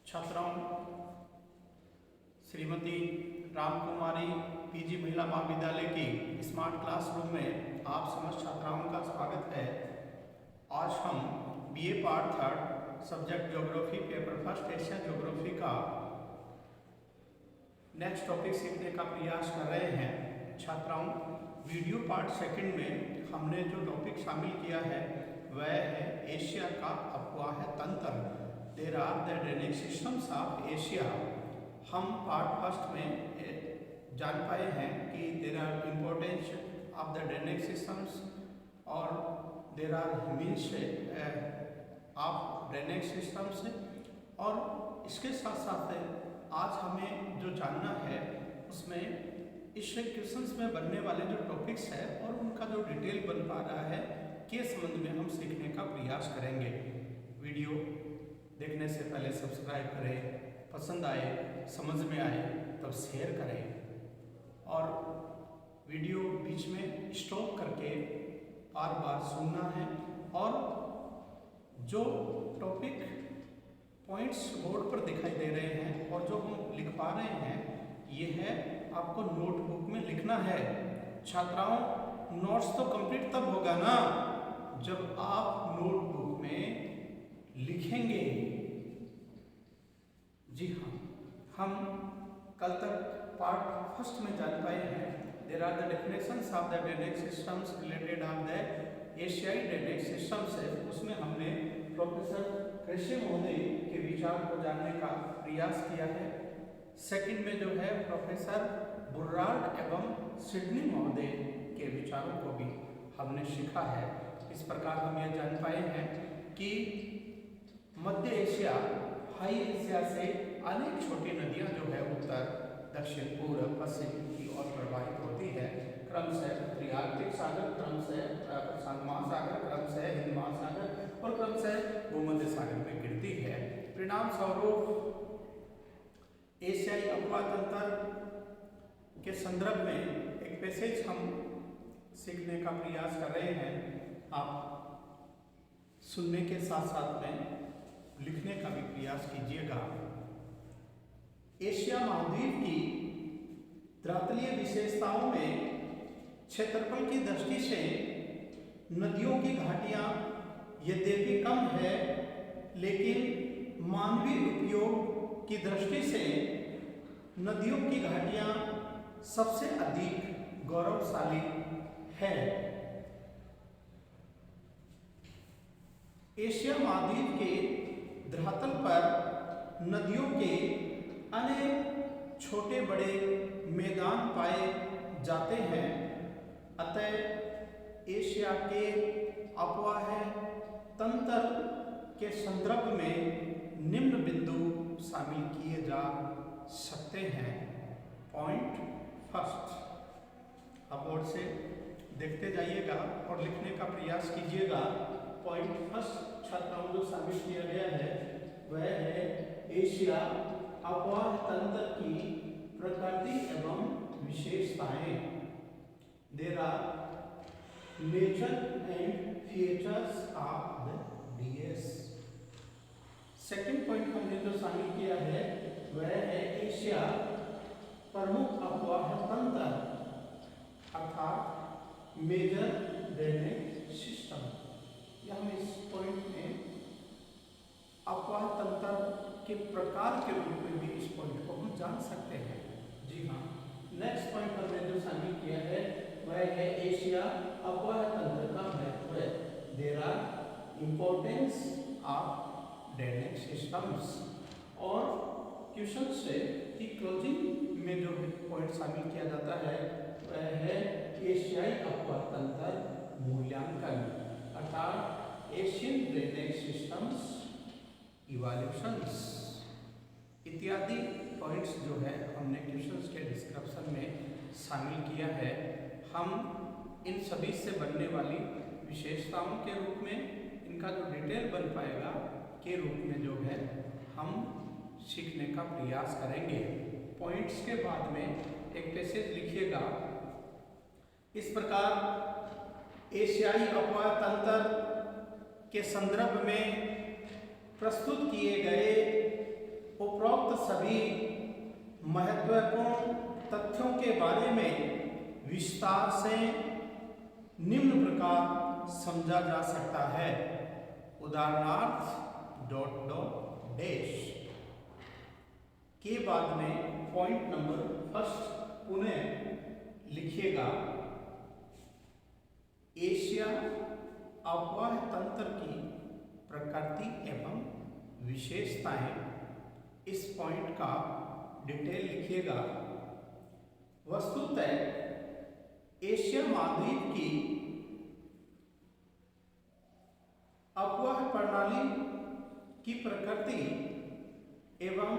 छात्राओं, श्रीमती रामकुमारी पीजी महिला महाविद्यालय की स्मार्ट क्लासरूम में आप समस्त छात्राओं का स्वागत है। आज हम BA part third subject geography paper first Asia geography का नेक्स्ट टॉपिक सीखने का प्रयास कर रहे हैं। छात्राओं, वीडियो पार्ट सेकंड में हमने जो टॉपिक शामिल किया है वह है एशिया का अफवाह तंत्र। There are the drainage systems of Asia. हम पार्ट फर्स्ट में जान पाए हैं कि there are importance of the drainage systems और there are means of drainage systems, और इसके साथ साथ आज हमें जो जानना है उसमें इस क्वेश्चंस में बनने वाले जो टॉपिक्स है और उनका जो डिटेल बन पा रहा है के संबंध में हम सीखने का प्रयास करेंगे। वीडियो देखने से पहले सब्सक्राइब करें, पसंद आए समझ में आए तब शेयर करें और वीडियो बीच में स्टॉप करके बार बार सुनना है। और जो टॉपिक पॉइंट्स बोर्ड पर दिखाई दे रहे हैं और जो हम लिख पा रहे हैं ये है आपको नोटबुक में लिखना है। छात्राओं, नोट्स तो कंप्लीट तब होगा ना जब आप नोटबुक में लिखेंगे। जी हाँ, हम कल तक पार्ट फर्स्ट में जान पाए हैं there are the definitions of the drainage systems related of the एशियाई ड्रेनेज सिस्टम्स है। उसमें हमने प्रोफेसर कृषि महोदय के विचार को जानने का प्रयास किया है। सेकंड में जो है प्रोफेसर बुर्रार्ड एवं सिडनी महोदय के विचारों को भी हमने सीखा है। इस प्रकार हम यह जान पाए हैं कि मध्य एशिया हाई एशिया से अनेक छोटी नदियां जो है उत्तर दक्षिण पूर्व पश्चिम की ओर प्रवाहित होती है। क्रमशः उत्तरी आर्कटिक सागर, क्रमशः प्रशांत महासागर, क्रमशः हिंद महासागर और क्रमशः भूमध्य सागर में गिरती है। परिणाम स्वरूप एशियाई अफवाह तंत्र के संदर्भ में एक पैसेज हम सीखने का प्रयास कर रहे हैं। आप सुनने के साथ साथ में लिखने का भी प्रयास कीजिएगा। एशिया महाद्वीप की धरातलीय विशेषताओं में क्षेत्रफल की दृष्टि से नदियों की घाटियां यद्यपि कम है, लेकिन मानवीय उपयोग की दृष्टि से नदियों की घाटियां सबसे अधिक गौरवशाली है। एशिया महाद्वीप के धरातल पर नदियों के अनेक छोटे बड़े मैदान पाए जाते हैं। अतः एशिया के अफवाह तंत्र के संदर्भ में निम्न बिंदु शामिल किए जा सकते हैं। पॉइंट फर्स्ट, अब बोर्ड से देखते जाइएगा और लिखने का प्रयास कीजिएगा। पॉइंट फर्स्ट छात्राओं जो शामिल किया गया है वह है एशिया अफवाह तंत्र की प्रकृति एवं विशेषताएं। There are nature and features of the DS. Second point हमने जो शामिल किया है वह है एशिया प्रमुख अफवाह तंत्र अर्थात मेजर ड्रेनेज सिस्टम। हम इस पॉइंट में अफवाह तंत्र के प्रकार के रूप में भी इस पॉइंट को हम जान सकते हैं। जी हाँ, नेक्स्ट पॉइंट हमने जो शामिल किया है वह है एशिया अफवाह तंत्र का महत्व। There are importance of drainage systems. और क्वेश्चन से की क्लोजिंग में जो पॉइंट शामिल किया जाता है वह है एशियाई अफवाह तंत्र मूल्यांकन अर्थात एशियन ड्रेनेज सिस्टम्स इवोल्यूशंस इत्यादि पॉइंट्स जो है हमने क्वेश्चंस के डिस्क्रिप्शन में शामिल किया है। हम इन सभी से बनने वाली विशेषताओं के रूप में इनका जो डिटेल बन पाएगा के रूप में जो है हम सीखने का प्रयास करेंगे। पॉइंट्स के बाद में एक पैसेज लिखिएगा इस प्रकार। एशियाई अफवाह तंत्र के संदर्भ में प्रस्तुत किए गए उपरोक्त सभी महत्वपूर्ण तथ्यों के बारे में विस्तार से निम्न प्रकार समझा जा सकता है। उदाहरणार्थ डॉट डॉट डैश के बाद में पॉइंट नंबर फर्स्ट पुनः लिखिएगा। एशिया अफवाह तंत्र की प्रकृति एवं विशेषताएं, इस पॉइंट का डिटेल लिखिएगा। वस्तुतः एशिया महाद्वीप की अफवाह प्रणाली की प्रकृति एवं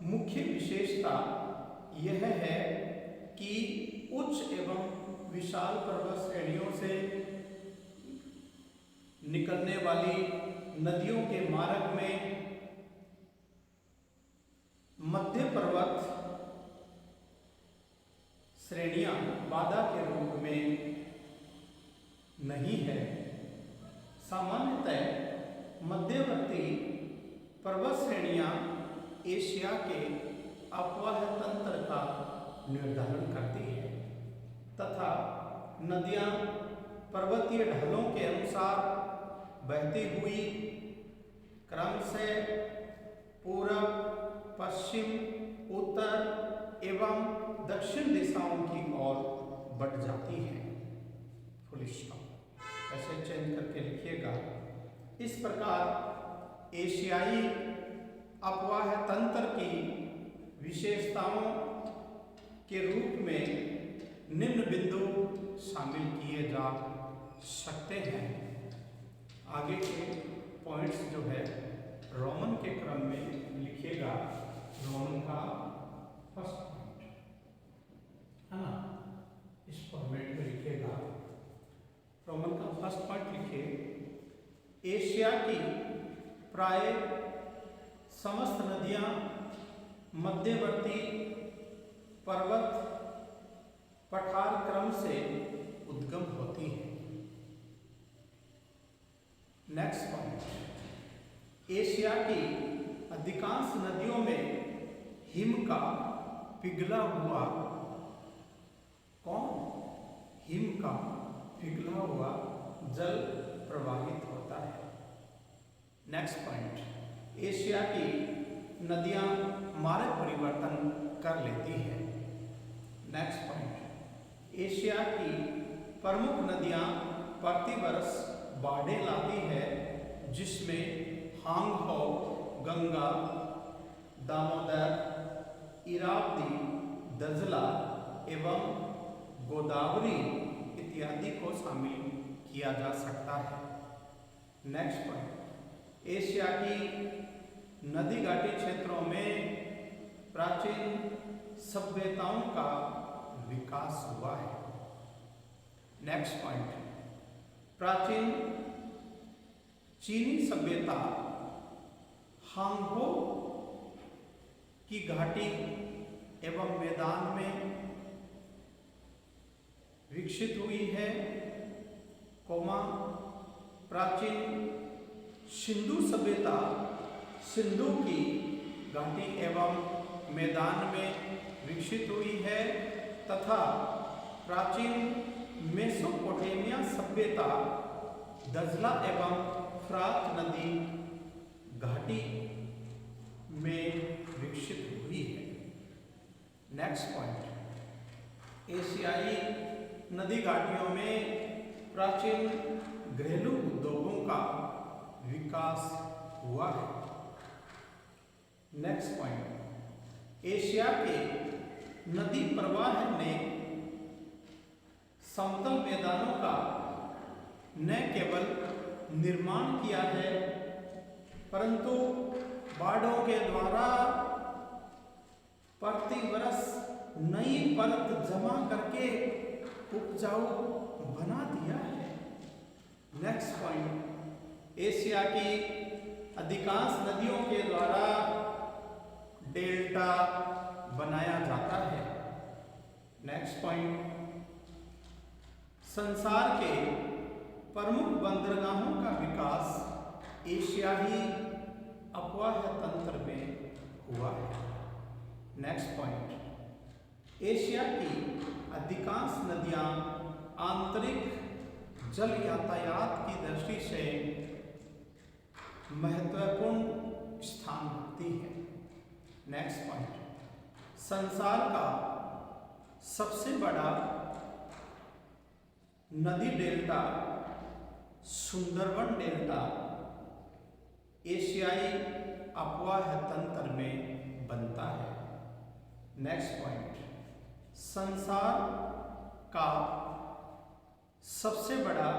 मुख्य विशेषता यह है कि उच्च एवं विशाल पर्वत श्रेणियों से निकलने वाली नदियों के मार्ग में मध्य पर्वत श्रेणियां बाधा के रूप में नहीं है। सामान्यतः मध्यवर्ती पर्वत श्रेणियां एशिया के अफवाह तंत्र का निर्धारण करती है तथा नदियां पर्वतीय ढालों के अनुसार बहती हुई क्रम से पूर्व, पश्चिम, उत्तर एवं दक्षिण दिशाओं की ओर बढ़ जाती है। फुल स्टॉप ऐसे चेंज करके लिखिएगा। इस प्रकार एशियाई अफवाह तंत्र की विशेषताओं के रूप में निम्न बिंदु शामिल किए जा सकते हैं। आगे के पॉइंट्स जो है रोमन के क्रम में लिखिएगा। रोमन का फर्स्ट पॉइंट है ना, इस फॉर्मेट में लिखिएगा। रोमन का फर्स्ट पॉइंट लिखिए। एशिया की प्राय समस्त नदियां मध्यवर्ती पर्वत पठार क्रम से उद्गम होती है। नेक्स्ट पॉइंट, एशिया की अधिकांश नदियों में हिम का पिघला हुआ हिम का पिघला हुआ जल प्रवाहित होता है। नेक्स्ट पॉइंट, एशिया की नदियां मार्ग परिवर्तन कर लेती है। नेक्स्ट पॉइंट, एशिया की प्रमुख नदियां प्रतिवर्ष बाढ़ें लाती है, जिसमें हांगहो, गंगा, दामोदर, इरावदी, दजला एवं गोदावरी इत्यादि को शामिल किया जा सकता है। नेक्स्ट पॉइंट, एशिया की नदी घाटी क्षेत्रों में प्राचीन सभ्यताओं का विकास हुआ है। नेक्स्ट पॉइंट, प्राचीन चीनी सभ्यता हांगहो की घाटी एवं मैदान में विकसित हुई है, प्राचीन सिंधु सभ्यता सिंधु की घाटी एवं मैदान में विकसित हुई है तथा प्राचीन मेसोपोटामिया सभ्यता दजला एवं फ्रात नदी घाटी में विकसित हुई है। नेक्स्ट पॉइंट, एशियाई नदी घाटियों में प्राचीन घरेलू उद्योगों का विकास हुआ है। नेक्स्ट पॉइंट, एशिया के नदी प्रवाह ने समतल मैदानों का न केवल निर्माण किया है, परंतु बाढ़ों के द्वारा प्रतिवर्ष नई परत जमा करके उपजाऊ बना दिया है। नेक्स्ट पॉइंट, एशिया की अधिकांश नदियों के द्वारा डेल्टा बनाया जाता है। नेक्स्ट पॉइंट, संसार के प्रमुख बंदरगाहों का विकास एशियाई अफवाह तंत्र में नेक्स्ट पॉइंट, एशिया की अधिकांश नदियां आंतरिक जल यातायात की दृष्टि से महत्वपूर्ण स्थान रखती है। नेक्स्ट पॉइंट, संसार का सबसे बड़ा नदी डेल्टा सुंदरबन डेल्टा एशियाई अपवाह तंत्र में बनता है। नेक्स्ट पॉइंट, संसार का सबसे बड़ा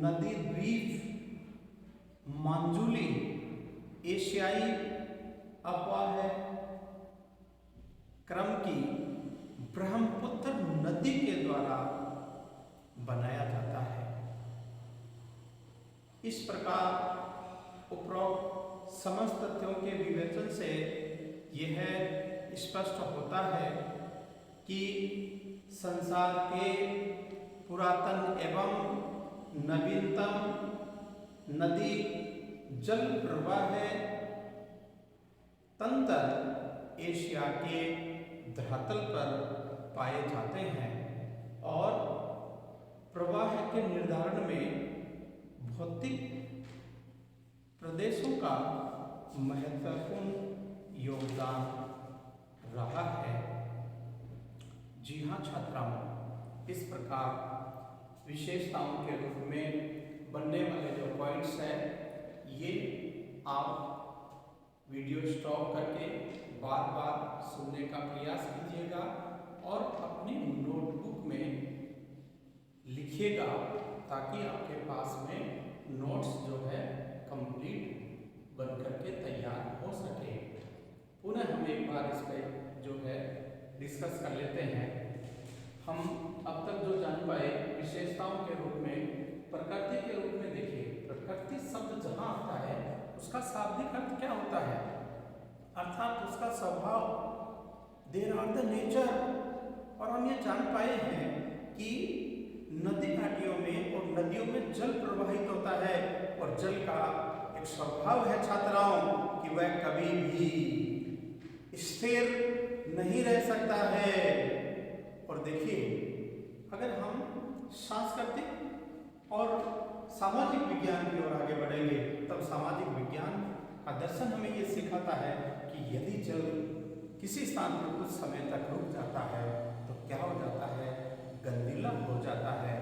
नदी द्वीप मांजुली एशियाई अपवाह क्रम की ब्रह्मपुत्र नदी के द्वारा बनाया जाता है। इस प्रकार उपरोक्त समस्त तथ्यों के विवेचन से यह स्पष्ट होता है कि संसार के पुरातन एवं नवीनतम नदी जल प्रवाह तंत्र एशिया के धरातल पर पाए जाते हैं और प्रवाह के निर्धारण में भौतिक प्रदेशों का महत्वपूर्ण योगदान रहा है। जी हाँ छात्राओं, इस प्रकार विशेषताओं के रूप में बनने वाले जो पॉइंट्स हैं ये आप वीडियो स्टॉप करके बार बार सुनने का प्रयास कीजिएगा और अपनी नोटबुक में लिखिएगा ताकि आपके पास में नोट्स जो है कंप्लीट बन करके तैयार हो सके। पुनः हम एक बार इस पे जो है डिस्कस कर लेते हैं। हम अब तक जो जान पाए विशेषताओं के रूप में प्रकृति के रूप में देखिए, प्रकृति शब्द जहाँ आता है उसका शाब्दिक अर्थ क्या होता है, अर्थात उसका स्वभाव, देयर आर द नेचर। और हम ये जान पाए हैं कि नदी नालियों में और नदियों में जल प्रवाहित होता है और जल का एक स्वभाव है छात्राओं कि वह कभी भी स्थिर नहीं रह सकता है। और देखिए, अगर हम सांस्कृतिक और सामाजिक विज्ञान की ओर आगे बढ़ेंगे तब सामाजिक विज्ञान का दर्शन हमें ये सिखाता है कि यदि जल किसी स्थान पर कुछ समय तक रुक जाता है तो क्या हो जाता है, गंदीला हो जाता है।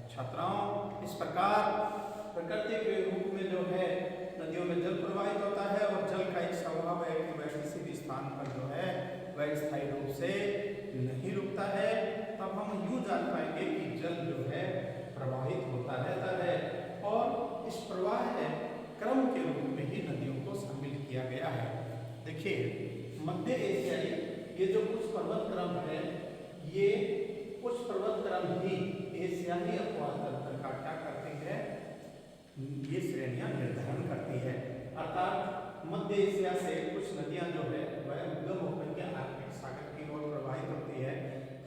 छात्राओं, इस प्रकार प्रकृति के रूप में जो है नदियों में जल प्रवाहित होता है और जल का एक स्वभाव है कि वह किसी भी स्थान पर जो है वह स्थायी रूप से नहीं रुकता है। तब हम यूं जान पाएंगे कि जल जो है प्रवाहित होता रहता है और इस प्रवाह क्रम के रूप में ही नदियों को शामिल किया गया है। देखिए, मध्य एशियाई ये जो कुछ पर्वत क्रम है, ये कुछ पर्वत क्रम ही एशियाई अपवाह तंत्र का क्या करती है, ये श्रेणियां निर्धारण करती है। अर्थात मध्य एशिया से कुछ नदियां जो है वह उद्गम होकर के आर्कटिक सागर की ओर प्रवाहित होती है।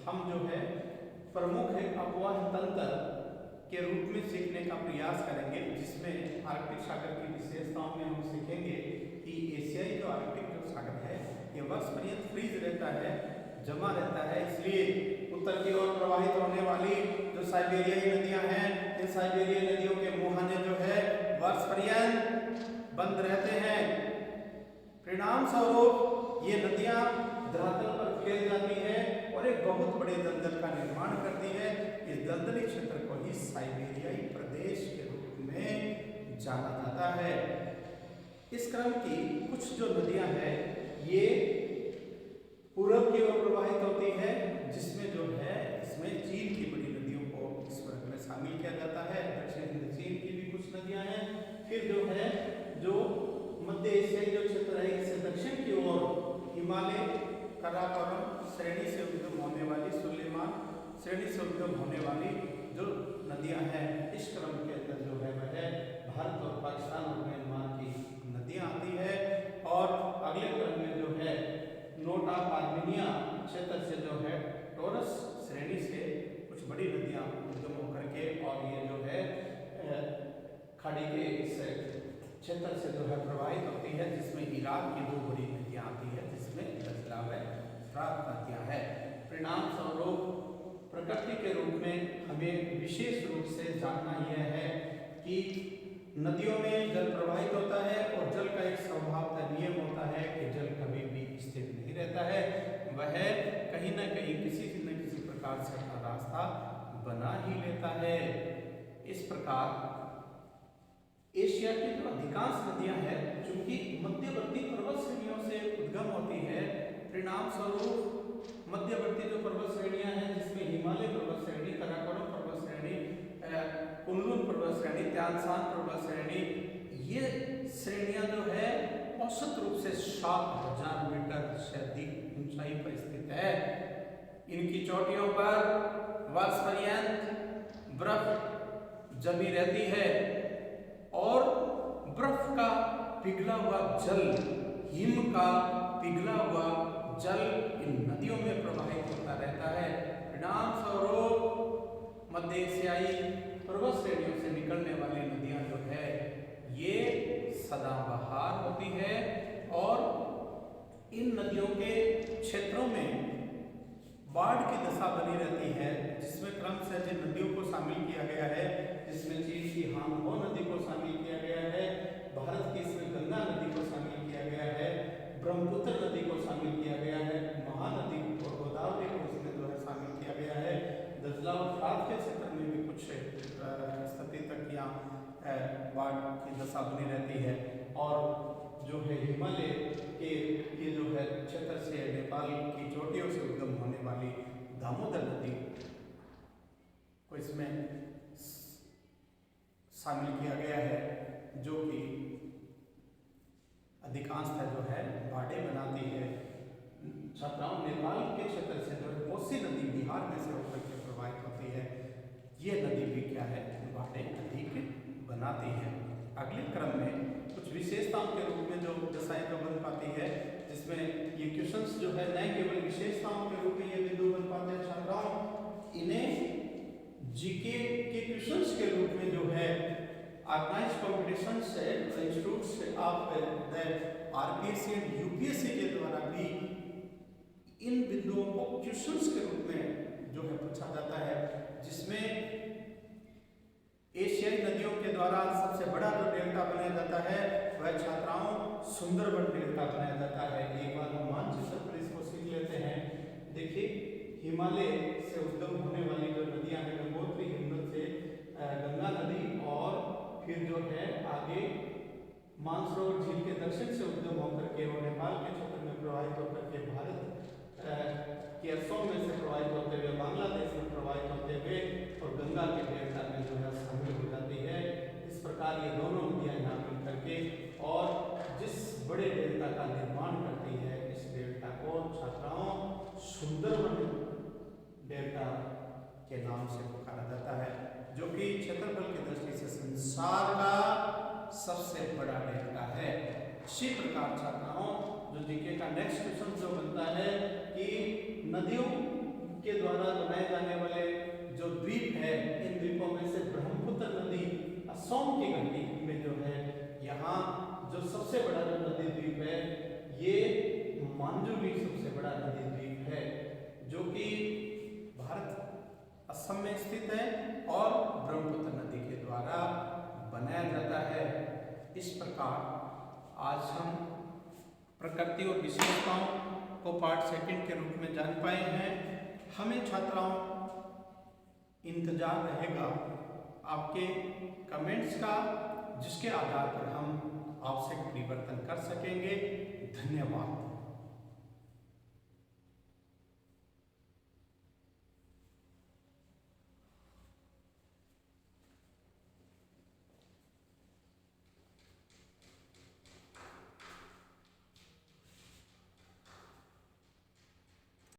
हम जो है प्रमुख अपवाह तंत्र के रूप में सीखने का प्रयास करेंगे, जिसमें आर्कटिक सागर की विशेषताओं में हम सीखेंगे कि एशियाई जो आर्कटिक जो सागर है ये वर्ष पर्यंत फ्रीज रहता है, जमा रहता है। इसलिए उत्तर की ओर प्रवाहित होने वाली जो साइबेरियाई नदियां हैं, इन साइबेरियाई नदियों के मुहाने जो है वर्ष पर्यंत बंद रहते हैं। परिणाम स्वरूप ये नदियां धरातल पर फैल जाती है और एक बहुत बड़े दलदल का निर्माण करती है। इस दलदली क्षेत्र को ही साइबेरियाई प्रदेश के रूप में जाना जाता है। इस क्रम की कुछ जो नदियां हैं ये पूर्व की ओर प्रवाहित होती है, जिसमें जो है इसमें चीन की बड़ी नदियों को इस वर्ग में शामिल किया जाता है। दक्षिण हिंद चीन की भी कुछ नदियां हैं। फिर जो है जो मध्य एशियाई जो क्षेत्र है इससे दक्षिण की ओर हिमालय कराकोरम श्रेणी से उद्गम होने वाली, सुलेमान श्रेणी से उद्गम होने वाली जो नदियां हैं, इस क्रम के अंदर जो है वह भारत और पाकिस्तान और म्यांमार की नदियां आती है। और अगले क्रम में जो है नोट ऑफ आर्मेनिया क्षेत्र से जो है टोरस श्रेणी से कुछ बड़ी नदियां उद्गम होकर के और ये जो है खाड़ी के इस क्षेत्र से जो है प्रवाहित होती है, जिसमें इराक की दो बड़ी नदियां आती है, जिसमें दजला गंगा व फरात नदियां हैं। परिणाम स्वरूप प्रकृति के रूप में हमें विशेष रूप से जानना यह है कि नदियों में जल प्रवाहित होता है और जल का एक स्वभावतः नियम होता है कि जल कभी भी स्थिर नहीं रहता है, वह कहीं न कहीं किसी न किसी प्रकार से अपना रास्ता बना ही लेता है। इस प्रकार एशिया की जो अधिकांश नदियां हैं, चूंकि मध्यवर्ती पर्वत श्रेणियों से उद्गम होती है, परिणाम स्वरूप मध्यवर्ती जो पर्वत श्रेणियां हैं जिसमें हिमालय पर्वत श्रेणी, काराकोरम पर्वत श्रेणी, कुनलुन पर्वत श्रेणी, त्यान सांग पर्वत श्रेणी, ये श्रेणियां जो है औसत रूप से 7000 मीटर से अधिक ऊंचाई पर स्थित है। इनकी चोटियों पर वर्ष पर्यंत बर्फ जमी रहती है और बर्फ का पिघला हुआ जल, हिम का पिघला हुआ जल इन नदियों में प्रवाहित होता रहता है। परिणाम स्वरूप मध्य एशियाई पर्वत श्रेणियों से निकलने वाली नदियां जो है ये सदाबहार होती है और इन नदियों के क्षेत्रों में बाढ़ की दशा बनी रहती है, जिसमें क्रमशः जिन नदियों को शामिल किया गया है, जिसमें चीन की हांगहो नदी को शामिल किया गया है, भारत की इसमें गंगा नदी को शामिल किया गया है, ब्रह्मपुत्र नदी को शामिल किया गया है, महानदी और गोदावरी को इसमें जो है शामिल किया गया है। दजला और फरात के क्षेत्र में भी कुछ स्थिति तक यहाँ बाढ़ की दशा बनी रहती है और जो है हिमालय के ये जो है क्षेत्र से नेपाल की चोटियों से उद्गम होने वाली दामोदर नदी को इसमें शामिल किया गया है, जो कि अधिकांशतः जो है बाढ़ें बनाती है। छात्राओं, नेपाल के क्षेत्र से जो कोसी नदी बिहार में से होकर के प्रवाहित होती है, ये नदी भी क्या है, बाढ़ें अधिक बनाती है। अगले क्रम में कुछ विशेषताओं के रूप में जो दशाएं जो बन पाती है, जिसमें ये क्वेश्चंस जो है न केवल विशेषताओं के रूप में ये बिंदु बन पाते हैं छात्राओं, इन्हें जीके के क्वेश्चंस के रूप में जो है ऑर्गेनाइज कॉम्पिटिशन से इंस्टीट्यूट से आप आरपीएससी और यूपीएससी के द्वारा भी इन बिंदुओं को क्वेश्चंस के रूप में जो है पूछा जाता है, जिसमें एशियाई नदियों के द्वारा सबसे बड़ा जो डेल्टा बनाया जाता है वह छात्राओं सुंदरबन डेल्टा बनाया जाता है। एक बार हम मानचित्र पर इसको सीख लेते हैं। देखिए, हिमालय से उद्गम होने वाली जो नदियां हैं, गंगोत्री हिमनद से गंगा नदी और फिर जो है आगे मानसरोवर झील के दक्षिण से उद्गम होकर के और नेपाल के क्षेत्र में प्रवाहित होकर के भारत के असम में से प्रवाहित होते हुए बांग्लादेश में प्रवाहित होते हुए और गंगा के डेल्टा में जो है शामिल हो जाती है। इस प्रकार ये दोनों नदियां यहाँ मिल करके और जिस बड़े डेल्टा का निर्माण करती है, इस डेल्टा को छात्राओं सुंदरबन डेल्टा के नाम से पुकारा जाता है, जो कि क्षेत्रफल की दृष्टि से संसार का सबसे बड़ा डेल्टा है। इसी प्रकार छात्राओं, जो जीके का नेक्स्ट क्वेश्चन जो बनता है कि नदियों के द्वारा बनाए जाने वाले जो द्वीप है, इन द्वीपों में से ब्रह्मपुत्र नदी असम की घाटी में जो है, यहाँ जो सबसे बड़ा जो नदी द्वीप है ये मांजुली सबसे बड़ा नदी द्वीप है, जो कि भारत असम में स्थित है और ब्रह्मपुत्र नदी के द्वारा बनाया जाता है। इस प्रकार आज हम प्रकृति और विशेषताओं को पार्ट सेकंड के रूप में जान पाए हैं। हमें छात्राओं इंतजार रहेगा आपके कमेंट्स का, जिसके आधार पर हम आवश्यक परिवर्तन कर सकेंगे। धन्यवाद।